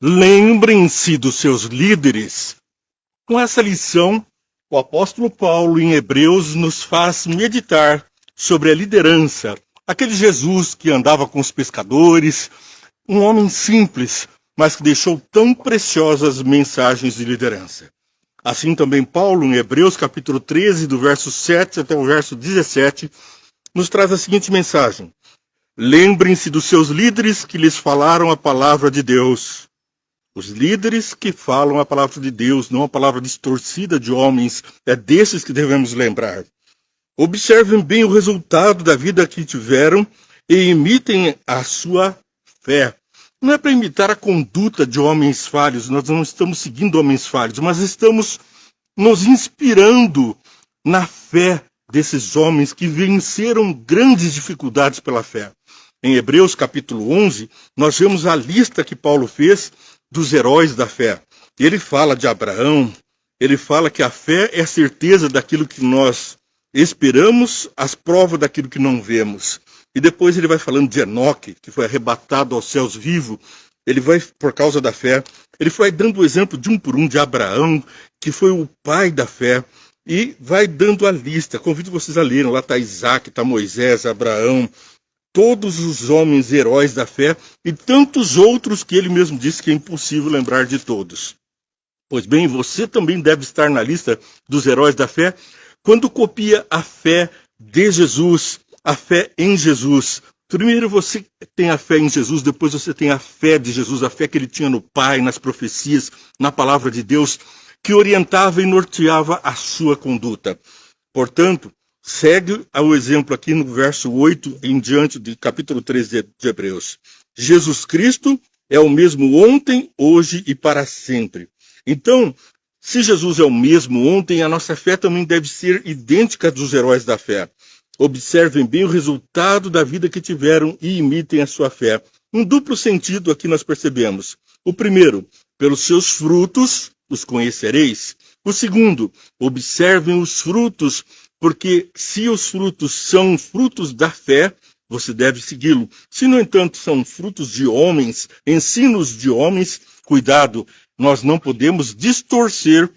Lembrem-se dos seus líderes. Com essa lição, o apóstolo Paulo, em Hebreus, nos faz meditar sobre a liderança, aquele Jesus que andava com os pescadores, um homem simples, mas que deixou tão preciosas mensagens de liderança. Assim também Paulo, em Hebreus capítulo 13, do verso 7 até o verso 17, nos traz a seguinte mensagem: lembrem-se dos seus líderes que lhes falaram a palavra de Deus. Os líderes que falam a palavra de Deus, não a palavra distorcida de homens, é desses que devemos lembrar. Observem bem o resultado da vida que tiveram e imitem a sua fé. Não é para imitar a conduta de homens falhos, nós não estamos seguindo homens falhos, mas estamos nos inspirando na fé desses homens que venceram grandes dificuldades pela fé. Em Hebreus capítulo 11, nós vemos a lista que Paulo fez dos heróis da fé. Ele fala de Abraão, ele fala que a fé é a certeza daquilo que nós esperamos, as provas daquilo que não vemos. E depois ele vai falando de Enoque, que foi arrebatado aos céus vivo. Ele vai, por causa da fé, ele vai dando o exemplo de um por um de Abraão, que foi o pai da fé, e vai dando a lista. Convido vocês a lerem, lá está Isaac, está Moisés, Abraão, todos os homens heróis da fé e tantos outros que ele mesmo disse que é impossível lembrar de todos. Pois bem, você também deve estar na lista dos heróis da fé quando copia a fé de Jesus, a fé em Jesus. Primeiro você tem a fé em Jesus, depois você tem a fé de Jesus, a fé que ele tinha no Pai, nas profecias, na palavra de Deus, que orientava e norteava a sua conduta. Portanto, segue o exemplo aqui no verso 8 em diante do capítulo 13 de Hebreus. Jesus Cristo é o mesmo ontem, hoje e para sempre. Então, se Jesus é o mesmo ontem, a nossa fé também deve ser idêntica dos heróis da fé. Observem bem o resultado da vida que tiveram e imitem a sua fé. Um duplo sentido aqui nós percebemos. O primeiro, pelos seus frutos os conhecereis. O segundo, observem os frutos, porque se os frutos são frutos da fé, você deve segui-lo. Se, no entanto, são frutos de homens, ensinos de homens, cuidado, nós não podemos distorcer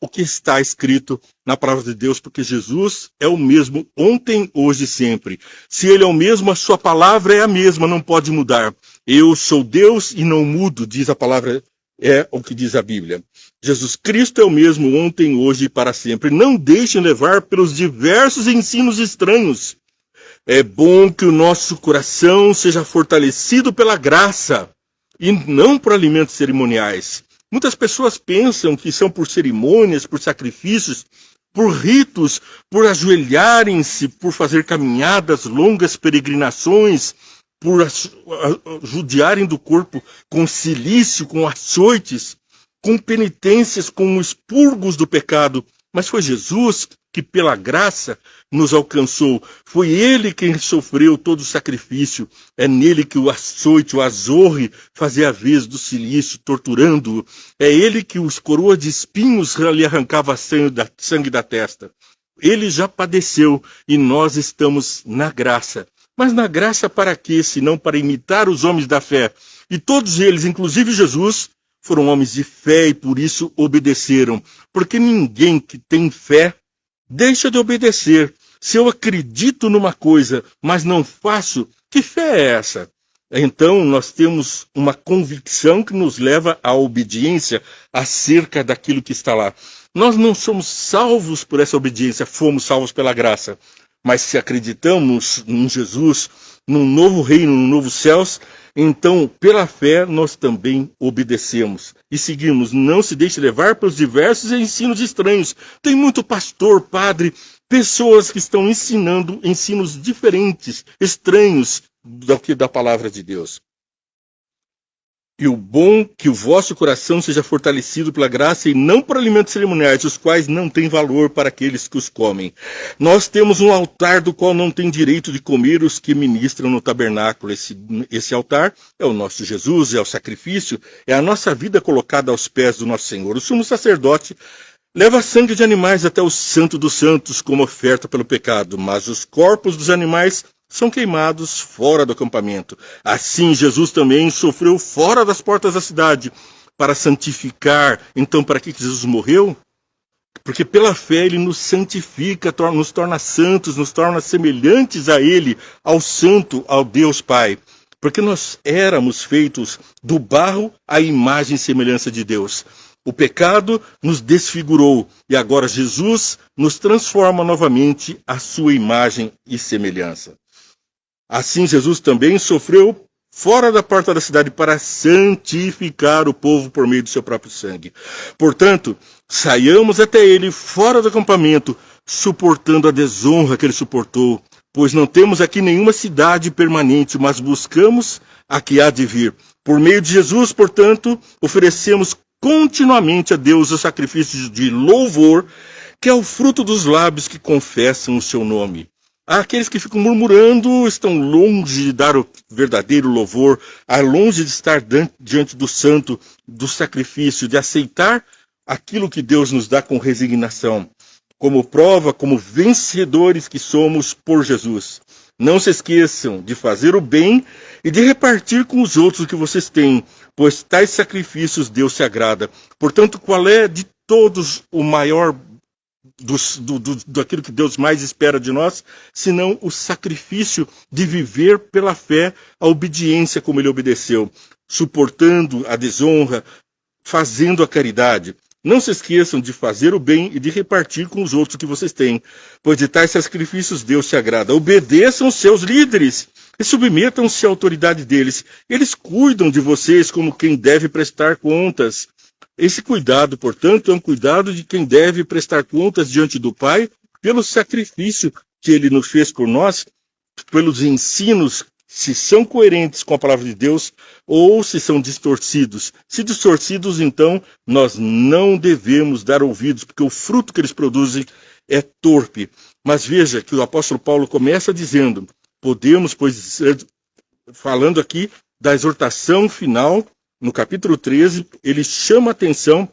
o que está escrito na palavra de Deus, porque Jesus é o mesmo ontem, hoje e sempre. Se ele é o mesmo, a sua palavra é a mesma, não pode mudar. Eu sou Deus e não mudo, diz a palavra, é o que diz a Bíblia. Jesus Cristo é o mesmo ontem, hoje e para sempre. Não deixem levar pelos diversos ensinos estranhos. É bom que o nosso coração seja fortalecido pela graça e não por alimentos cerimoniais. Muitas pessoas pensam que são por cerimônias, por sacrifícios, por ritos, por ajoelharem-se, por fazer caminhadas, longas peregrinações, por judiarem do corpo com cilício, com açoites, com penitências, com expurgos do pecado. Mas foi Jesus que, pela graça, nos alcançou. Foi ele quem sofreu todo o sacrifício. É nele que o açoite, o azorre, fazia a vez do cilício, torturando-o. É ele que os coroas de espinhos lhe arrancava sangue da testa. Ele já padeceu e nós estamos na graça. Mas na graça para quê? Senão para imitar os homens da fé. E todos eles, inclusive Jesus, foram homens de fé e por isso obedeceram. Porque ninguém que tem fé deixa de obedecer. Se eu acredito numa coisa, mas não faço, que fé é essa? Então nós temos uma convicção que nos leva à obediência acerca daquilo que está lá. Nós não somos salvos por essa obediência, fomos salvos pela graça. Mas se acreditamos em Jesus, num novo reino, num novo céus, então, pela fé, nós também obedecemos e seguimos. Não se deixe levar pelos diversos ensinos estranhos. Tem muito pastor, padre, pessoas que estão ensinando ensinos diferentes, estranhos do que da palavra de Deus. E o bom que o vosso coração seja fortalecido pela graça e não por alimentos cerimoniais, os quais não têm valor para aqueles que os comem. Nós temos um altar do qual não tem direito de comer os que ministram no tabernáculo. Esse altar é o nosso Jesus, é o sacrifício, é a nossa vida colocada aos pés do nosso Senhor. O sumo sacerdote leva sangue de animais até o santo dos santos como oferta pelo pecado, mas os corpos dos animais são queimados fora do acampamento. Assim, Jesus também sofreu fora das portas da cidade para santificar. Então, para que Jesus morreu? Porque pela fé ele nos santifica, nos torna santos, nos torna semelhantes a ele, ao santo, ao Deus Pai. Porque nós éramos feitos do barro à imagem e semelhança de Deus. O pecado nos desfigurou e agora Jesus nos transforma novamente à sua imagem e semelhança. Assim, Jesus também sofreu fora da porta da cidade para santificar o povo por meio do seu próprio sangue. Portanto, saiamos até ele fora do acampamento, suportando a desonra que ele suportou, pois não temos aqui nenhuma cidade permanente, mas buscamos a que há de vir. Por meio de Jesus, portanto, oferecemos continuamente a Deus o sacrifício de louvor, que é o fruto dos lábios que confessam o seu nome. Aqueles que ficam murmurando estão longe de dar o verdadeiro louvor, longe de estar diante do santo, do sacrifício, de aceitar aquilo que Deus nos dá com resignação, como prova, como vencedores que somos por Jesus. Não se esqueçam de fazer o bem e de repartir com os outros o que vocês têm, pois tais sacrifícios Deus se agrada. Portanto, qual é de todos o maior daquilo que Deus mais espera de nós, senão o sacrifício de viver pela fé, a obediência como ele obedeceu, suportando a desonra, fazendo a caridade. Não se esqueçam de fazer o bem e de repartir com os outros o que vocês têm, pois de tais sacrifícios Deus se agrada. Obedeçam seus líderes e submetam-se à autoridade deles. Eles cuidam de vocês como quem deve prestar contas. Esse cuidado, portanto, é um cuidado de quem deve prestar contas diante do Pai pelo sacrifício que ele nos fez por nós, pelos ensinos, se são coerentes com a palavra de Deus ou se são distorcidos. Se distorcidos, então, nós não devemos dar ouvidos, porque o fruto que eles produzem é torpe. Mas veja que o apóstolo Paulo começa dizendo, podemos, pois, falando aqui da exortação final, no capítulo 13, ele chama a atenção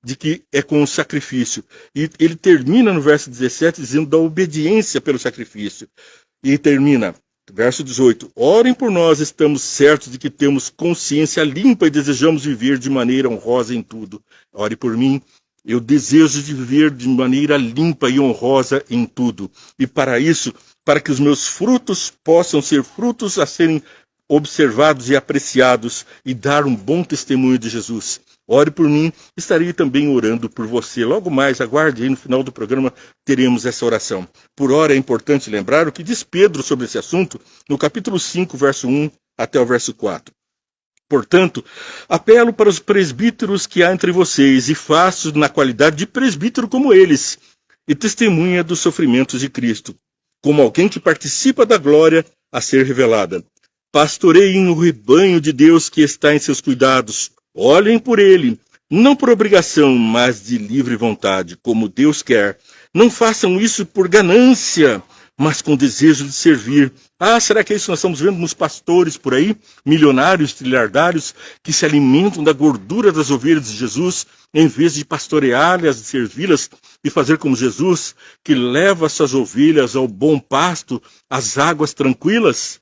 de que é com o sacrifício. E ele termina no verso 17 dizendo da obediência pelo sacrifício. E termina, verso 18, orem por nós, estamos certos de que temos consciência limpa e desejamos viver de maneira honrosa em tudo. Ore por mim, eu desejo de viver de maneira limpa e honrosa em tudo. E para isso, para que os meus frutos possam ser frutos a serem observados e apreciados e dar um bom testemunho de Jesus. Ore por mim, estarei também orando por você. Logo mais, aguarde aí no final do programa, teremos essa oração. Por ora, é importante lembrar o que diz Pedro sobre esse assunto, no capítulo 5, verso 1 até o verso 4. Portanto, apelo para os presbíteros que há entre vocês e faço na qualidade de presbítero como eles, e testemunha dos sofrimentos de Cristo, como alguém que participa da glória a ser revelada. Pastoreiem o rebanho de Deus que está em seus cuidados. Olhem por ele, não por obrigação, mas de livre vontade, como Deus quer. Não façam isso por ganância, mas com desejo de servir. Será que é isso que nós estamos vendo nos pastores por aí? Milionários, trilhardários, que se alimentam da gordura das ovelhas de Jesus, em vez de pastoreá-las, de servi-las e fazer como Jesus, que leva suas ovelhas ao bom pasto, às águas tranquilas?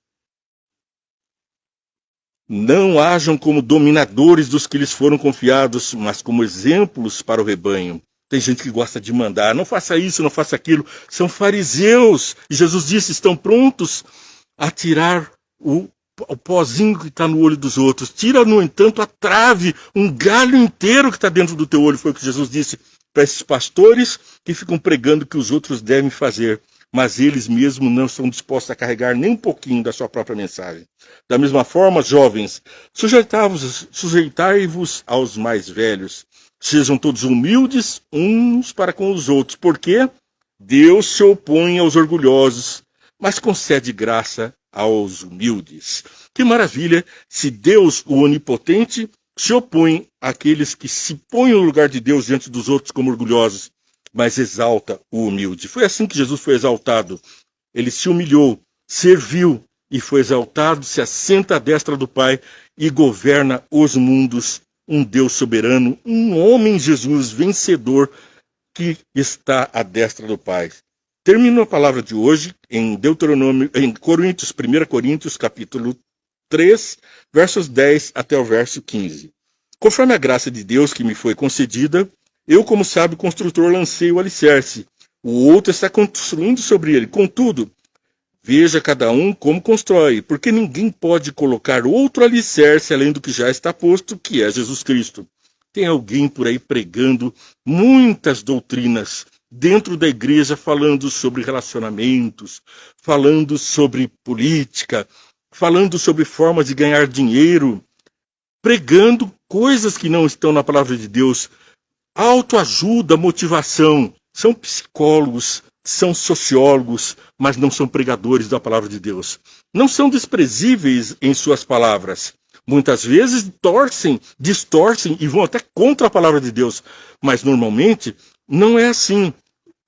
Não hajam como dominadores dos que lhes foram confiados, mas como exemplos para o rebanho. Tem gente que gosta de mandar, não faça isso, não faça aquilo. São fariseus. E Jesus disse, estão prontos a tirar o pozinho que está no olho dos outros. Tira, no entanto, a trave, um galho inteiro que está dentro do teu olho. Foi o que Jesus disse para esses pastores que ficam pregando que os outros devem fazer. Mas eles mesmos não estão dispostos a carregar nem um pouquinho da sua própria mensagem. Da mesma forma, jovens, sujeitai-vos aos mais velhos. Sejam todos humildes uns para com os outros, porque Deus se opõe aos orgulhosos, mas concede graça aos humildes. Que maravilha se Deus, o Onipotente, se opõe àqueles que se põem no lugar de Deus diante dos outros como orgulhosos, mas exalta o humilde. Foi assim que Jesus foi exaltado. Ele se humilhou, serviu e foi exaltado, se assenta à destra do Pai e governa os mundos. Um Deus soberano, um homem Jesus vencedor que está à destra do Pai. Termino a palavra de hoje em Deuteronômio, em Coríntios, 1 Coríntios, capítulo 3, versos 10 até o verso 15. Conforme a graça de Deus que me foi concedida, eu, como sábio construtor, lancei o alicerce. O outro está construindo sobre ele. Contudo, veja cada um como constrói, porque ninguém pode colocar outro alicerce além do que já está posto, que é Jesus Cristo. Tem alguém por aí pregando muitas doutrinas dentro da igreja, falando sobre relacionamentos, falando sobre política, falando sobre formas de ganhar dinheiro, pregando coisas que não estão na palavra de Deus. Autoajuda, motivação. São psicólogos, são sociólogos, mas não são pregadores da palavra de Deus. Não são desprezíveis em suas palavras. Muitas vezes distorcem e vão até contra a palavra de Deus. Mas normalmente não é assim.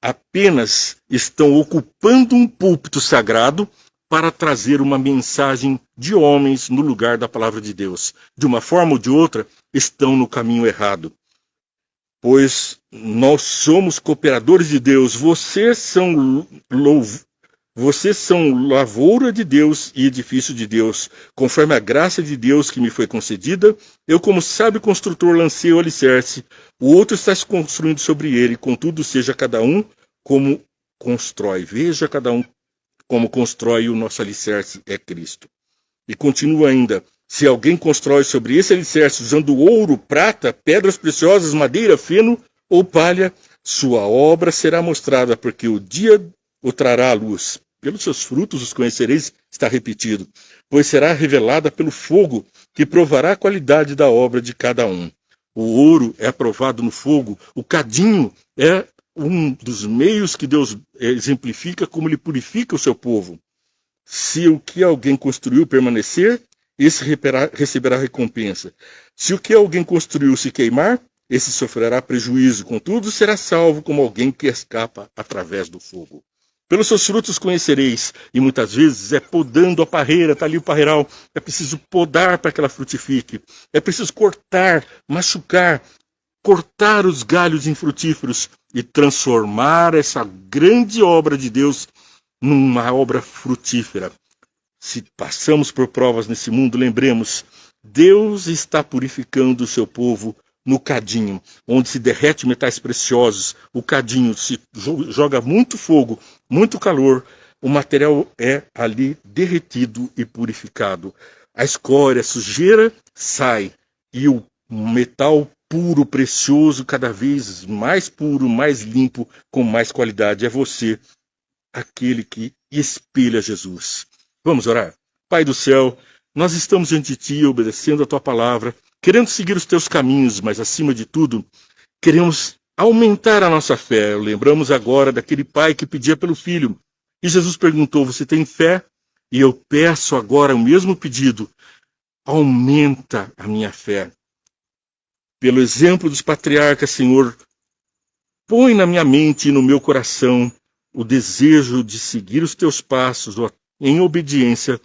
Apenas estão ocupando um púlpito sagrado para trazer uma mensagem de homens no lugar da palavra de Deus. De uma forma ou de outra, estão no caminho errado. Pois nós somos cooperadores de Deus, vocês são lavoura de Deus e edifício de Deus. Conforme a graça de Deus que me foi concedida, eu, como sábio construtor, lancei o alicerce, o outro está se construindo sobre ele, contudo, seja cada um como constrói. Veja cada um como constrói, o nosso alicerce é Cristo. E continua ainda: se alguém constrói sobre esse alicerce usando ouro, prata, pedras preciosas, madeira, feno ou palha, sua obra será mostrada, porque o dia o trará à luz. Pelos seus frutos os conhecereis, está repetido, pois será revelada pelo fogo, que provará a qualidade da obra de cada um. O ouro é aprovado no fogo, o cadinho é um dos meios que Deus exemplifica como ele purifica o seu povo. Se o que alguém construiu permanecer, esse receberá recompensa. Se o que alguém construiu se queimar, esse sofrerá prejuízo. Contudo, será salvo como alguém que escapa através do fogo. Pelos seus frutos conhecereis. E muitas vezes é podando a parreira, está ali o parreiral. É preciso podar para que ela frutifique. É preciso cortar, machucar, cortar os galhos infrutíferos e transformar essa grande obra de Deus numa obra frutífera. Se passamos por provas nesse mundo, lembremos, Deus está purificando o seu povo no cadinho, onde se derrete metais preciosos. O cadinho se joga muito fogo, muito calor, o material é ali derretido e purificado. A escória, a sujeira sai e o metal puro, precioso, cada vez mais puro, mais limpo, com mais qualidade. É você, aquele que espelha Jesus. Vamos orar? Pai do céu, nós estamos diante de Ti, obedecendo a Tua palavra, querendo seguir os Teus caminhos, mas acima de tudo, queremos aumentar a nossa fé. Lembramos agora daquele pai que pedia pelo filho. E Jesus perguntou: você tem fé? E eu peço agora o mesmo pedido: aumenta a minha fé. Pelo exemplo dos patriarcas, Senhor, põe na minha mente e no meu coração o desejo de seguir os Teus passos, em obediência,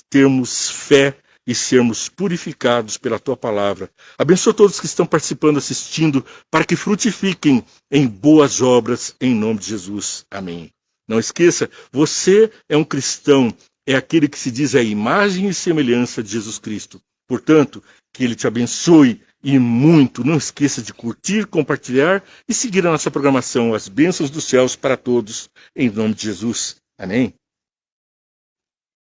termos fé e sermos purificados pela Tua palavra. Abençoa todos que estão participando, assistindo, para que frutifiquem em boas obras, em nome de Jesus. Amém. Não esqueça, você é um cristão, é aquele que se diz a imagem e semelhança de Jesus Cristo. Portanto, que Ele te abençoe e muito. Não esqueça de curtir, compartilhar e seguir a nossa programação. As bênçãos dos céus para todos, em nome de Jesus. Amém.